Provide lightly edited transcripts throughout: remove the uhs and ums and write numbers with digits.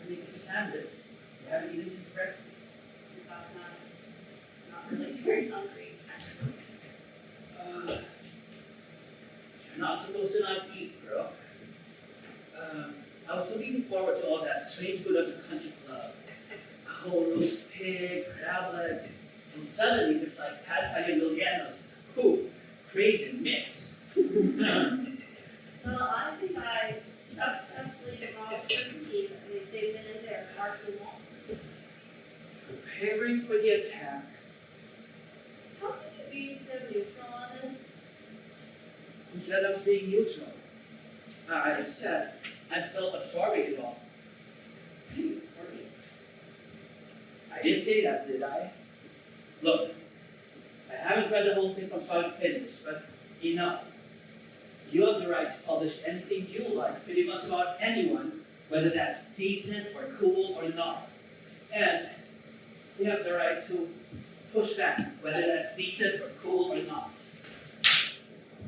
Make us a sandwich. You haven't eaten since breakfast. Not really very hungry, actually. You're not supposed to not eat, girl. I was looking forward to all that strange food at the country club. A whole roast pig, crab legs, and suddenly there's like pad thai and Lilianos. Ooh, crazy mix. Well, I think I successfully demolished Christmas Eve. I mean, they've been in there far too long. Preparing for the attack. How can you be so neutral on this? Who said I was being neutral? I said I felt absorbing it all. Seems funny. I didn't say that, did I? Look, I haven't read the whole thing from start to finish, but enough. You have the right to publish anything you like, pretty much about anyone, whether that's decent or cool or not. And you have the right to push back, whether that's decent or cool or not.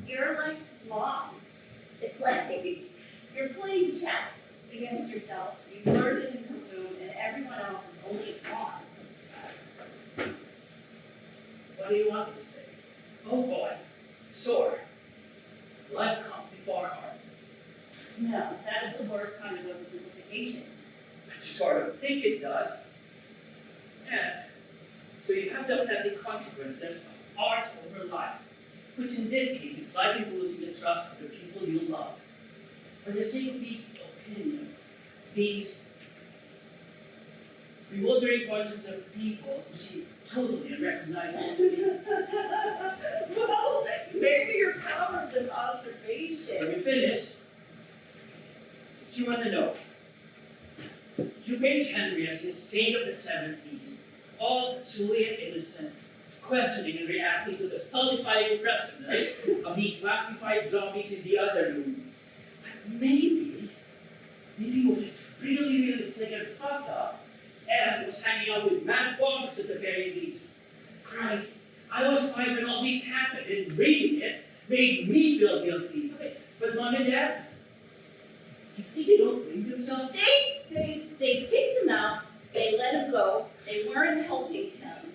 You're like mom. It's like you're playing chess against yourself. You learned it in her room, and everyone else is only a pawn. What do you want me to say? Oh boy, sure. Life comes before art. No, that is the worst kind of oversimplification. But you sort of think it does. And so you have to accept the consequences of art over life, which in this case is likely to losing the trust of the people you love. For the sake of these opinions, these bewildering portraits of people who seem totally unrecognizable to you. Well, maybe your powers of observation. Let me finish. Since you want to know, you paint Henry as this saint of the 70s, all truly and innocent, questioning and reacting to the stultifying impressiveness of these classified zombies in the other room. But maybe he was just really sick and fucked up, and was hanging out with mad bombers at the very least. Christ, I was 5 when all this happened, and reading it made me feel guilty. But Mom and Dad, you think they don't blame themselves? They kicked him out, they let him go, they weren't helping him.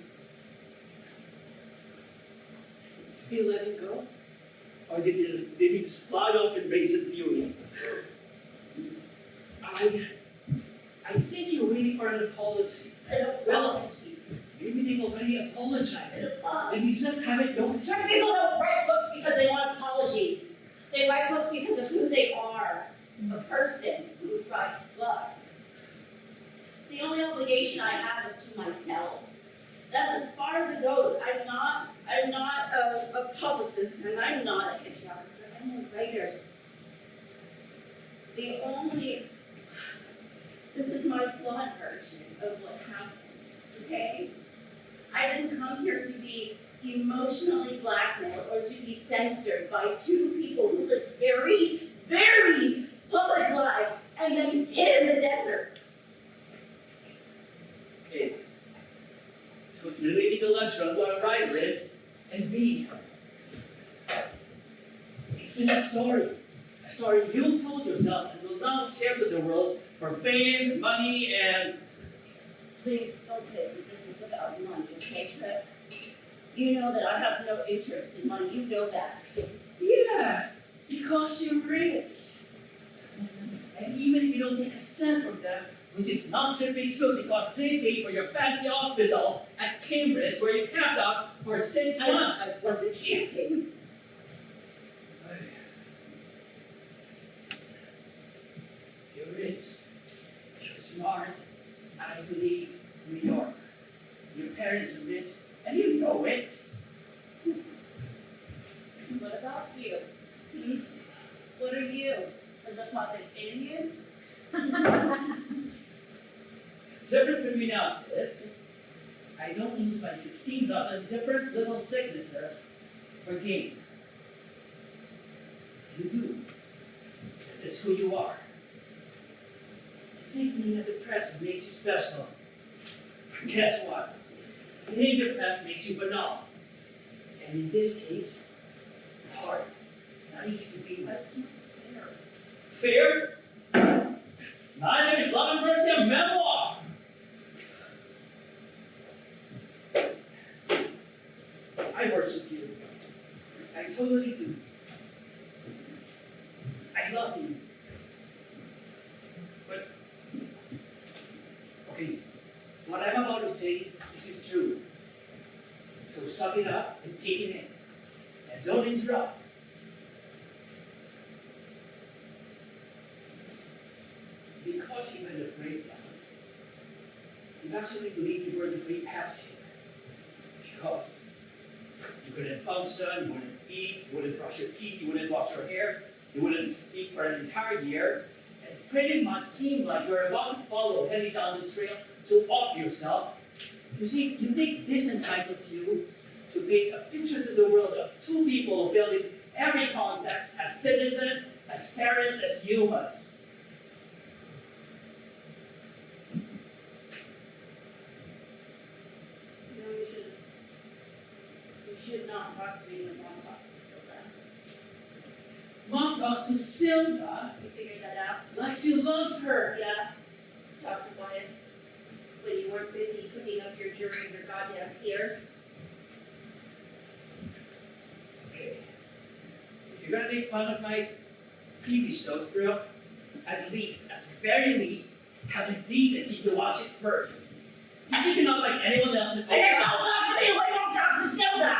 Did they let him go? Or did he just fly off in rage and fury? I think you're waiting for an apology. An apology. Maybe they've already apologized. An apology. And you just haven't noticed. Certain people don't write books because they want apologies. They write books because of who they are. A person who writes books. The only obligation I have is to myself. That's as far as it goes. I'm not a publicist, and I'm not a hydrographer. I'm a writer. This is my flawed version of what happens, okay? I didn't come here to be emotionally blackmailed or to be censored by two people who live very, very, impression on what a writer is, and B, it's just a story you've told yourself and will now share to the world for fame, money, and Please don't say that this is about money, okay, Trip? You know that I have no interest in money, you know that. yeah, because you're rich. And even if you don't take a cent from them, which is not simply true because they paid for your fancy hospital at Cambridge where you camped out for 6 months. I wasn't camping. You're rich, you're smart, Ivy League, New York. Your parents are rich, and you know it. What about you? What are you? Is a potted Indian? Different from you now, sis. I don't use my 16,000 different little sicknesses for gain. You do. That's just who you are. You think being depressed makes you special. Guess what? Being depressed makes you banal. And in this case, hard. Not easy to be with. That's not fair. Fear? My name is Love and Mercy, a memoir. I worship you. I totally do. I love you. But, okay, what I'm about to say, this is true. So suck it up and take it in. And don't interrupt. Because you had a breakdown, you actually believe you were in a free pass here. Because you couldn't function, you wouldn't eat, you wouldn't brush your teeth, you wouldn't wash your hair, you wouldn't speak for an entire year, and pretty much seemed like you were about to follow heading down the trail to off yourself. You see, you think this entitles you to paint a picture to the world of two people who failed in every context as citizens, as parents, as humans. No, you shouldn't. You should not talk to me when Mom talks to Silva. Mom talks to Silda You figured that out? like she loves her. Yeah. Dr. Wyatt, when you weren't busy cooking up your jury of your goddamn peers. Okay. If you're gonna make fun of my TV shows, bro, at the very least, have the decency to watch it first. You think you're not like anyone else in And then don't talk to me when Mom talks to Silva!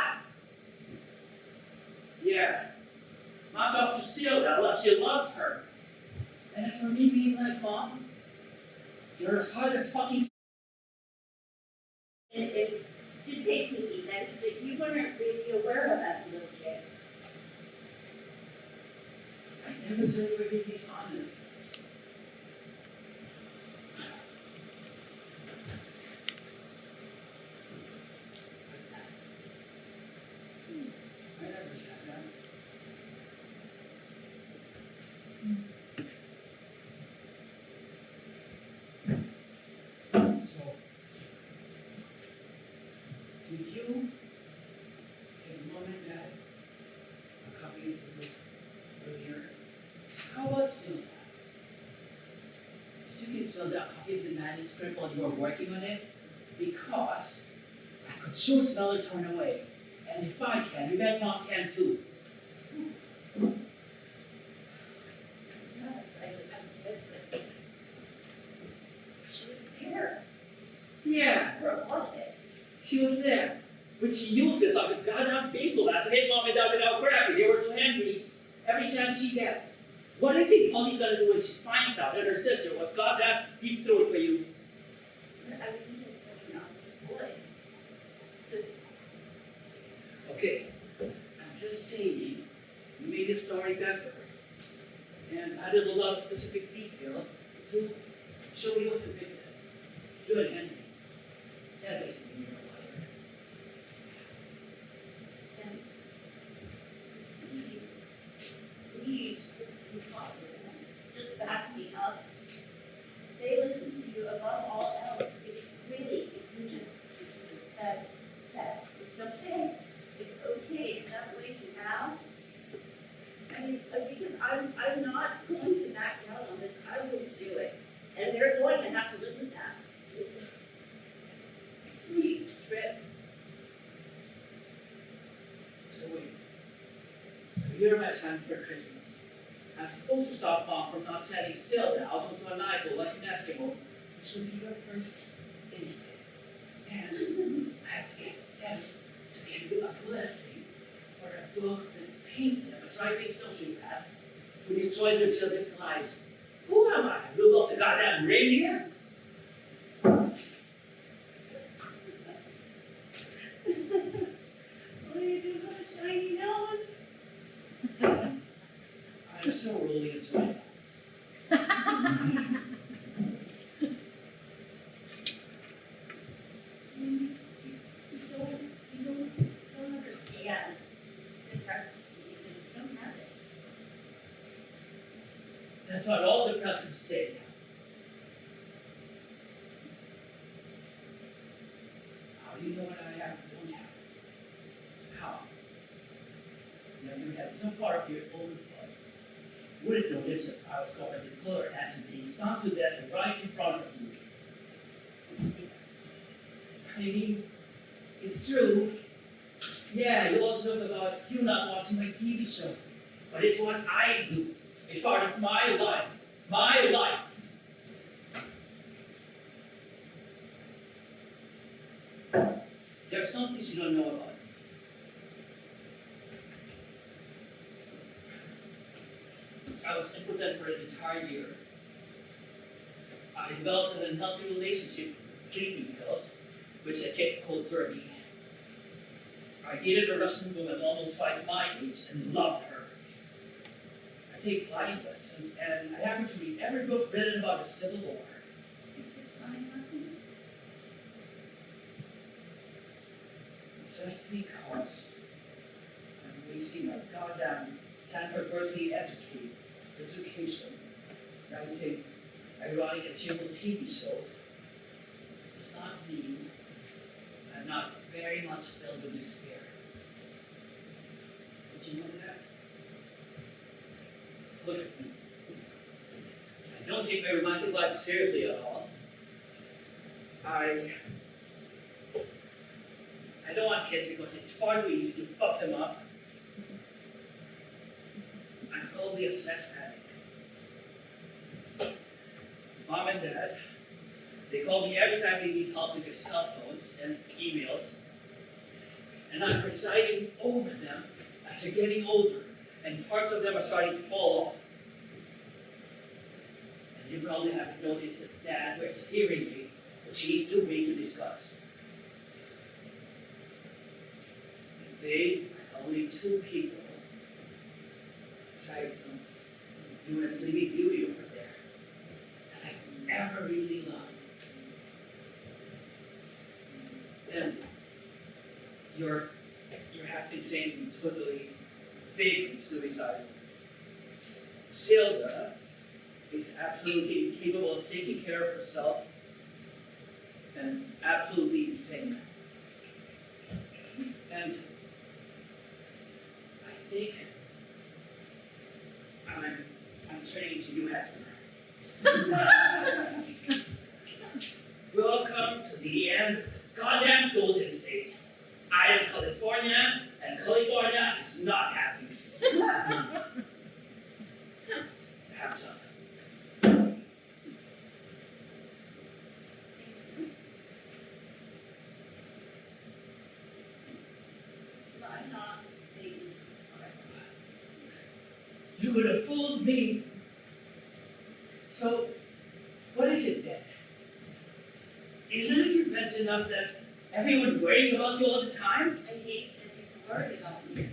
Yeah. Mom talks to Silda like she loves her. And as for me being like Mom, you're as hard as fucking. And it depicted events that you weren't really aware of as a little kid. I never said you were being dishonest. I never said that. So, did you give Mom and Dad a copy of the book earlier? How about Silda? Did you give Silda a copy of the manuscript while you were working on it? Because I could sure smell it torn away. And if I can, you bet Mom can too. Yes, I did, but she was there Yeah, for a lot of it. she was there. But she used this like a goddamn baseball bat to hit Mom and Dad without crap if they were too angry every chance she gets. What do you think Polly's gonna do when she finds out that her sister was goddamn deep throat for you? But I needed someone else's voice to. Okay, I'm just saying, you made the story better. And added a lot of specific detail to show he was the victim. You and Henry. That doesn't mean you're a liar. And please, you talk to them. Just back me up. They listen to you above all else. If you just said, that it's okay. It's okay that way you have. I mean, because I'm not going to back down on this. I will do it. And they're going to have to live with that. Please, Strip. So wait. So you're my son for Christmas. I'm supposed to stop Mom from not sending Zelda out onto an idol like an Eskimo, which will be your first instinct. And I have to get them to give you a blessing for a book that paints them as right-wing sociopaths who destroy their children's lives. Who am I? Rudolph the goddamn reindeer? What do you do with a shiny nose? I'm so rolling into it. You don't understand this depressive feeling because you don't have it. That's what all the presidents say. How do you know what I have and don't have? How? Now you have so far up your own blood. You wouldn't notice if I was covered in color as being stung to death right in front of you. Don't say that. I mean, it's true. Yeah, you all joke about you not watching my TV show. But it's what I do. It's part of my life. My life. There are some things you don't know about me. I was impotent for an entire year. I developed an unhealthy relationship with sleeping pills, which I kept cold turkey. I dated a Russian woman almost twice my age and loved her. I take flying lessons, and I happen to read every book written about the Civil War. You took flying lessons? Just because I'm wasting my goddamn Stanford Berkeley education writing ironic and cheerful TV shows does not mean I'm not very much filled with despair. Did you know that? Look at me. I don't take my romantic life seriously at all. I don't want kids because it's far too easy to fuck them up. I'm probably a sex addict. Mom and Dad, they call me every time they need help with their cell phones and emails. And I'm presiding over them as they're getting older, and parts of them are starting to fall off. And you probably haven't noticed that Dad wears a hearing aid, which he's too weak to discuss. And they are only two people, aside from you and Sleeping Beauty over there, that I ever really loved. And you're half insane and totally, vaguely suicidal. Zelda is absolutely incapable of taking care of herself and absolutely insane. And I think I'm turning to you, Hefner. Welcome to the end of the goddamn Golden State. I am California, and California is not happy. Have some. I'm not making suicide. You could have fooled me. So, what is it then? Isn't it revenge enough that everyone worries about you all the time? I hate that people worry about me.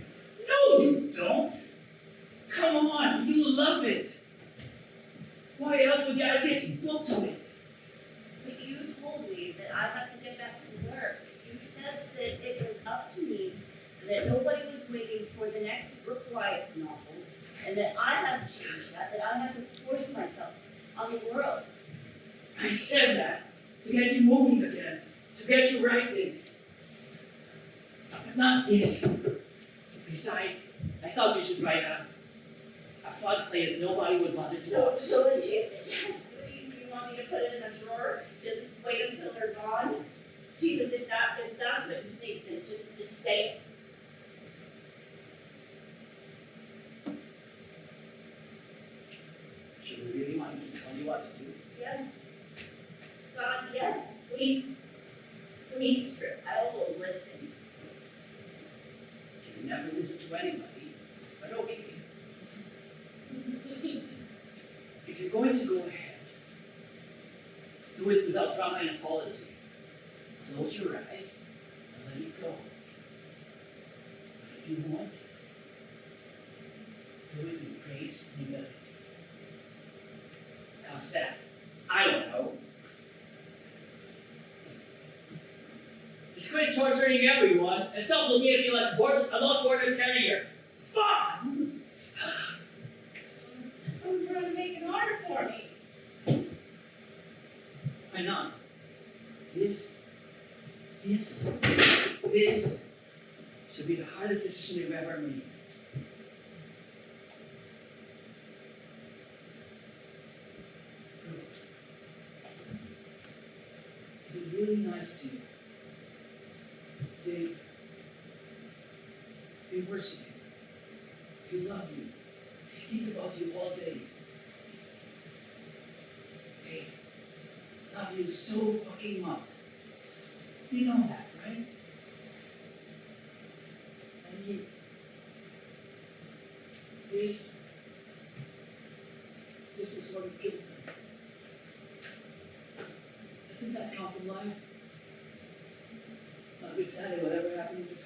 No, you don't. Come on, you love it. Why else would you add this book to it? But you told me that I have to get back to work. You said that it was up to me, that nobody was waiting for the next Brooke Wyatt novel, and that I have to change that I have to force myself on the world. I said that to get you moving again, to get you writing. Not this. Besides, I thought you should write a floodplain that nobody would bother to watch. So what did you suggest? You want me to put it in a drawer? Just wait until they're gone? Jesus, if that's what you think, then just say it. Should we really want me to tell you what to do? Yes. God, yes, please. Please, Trip, I will listen. You never listen to anybody, but okay. If you're going to go ahead, do it without drama and apology. Close your eyes and let it go. But if you want, do it with grace and humility. How's that? I don't know. It's quite torturing everyone, and some looking at me like a lost border terrier. Fuck! Someone's going to make an order for me. Why not? This should be the hardest decision you've ever made. They've been really nice to you. They worship you. They love you. They think about you all day. They love you so fucking much. You know that, right? I mean, this will sort of give them. Isn't that count in life? Notwithstanding whatever happened in the past.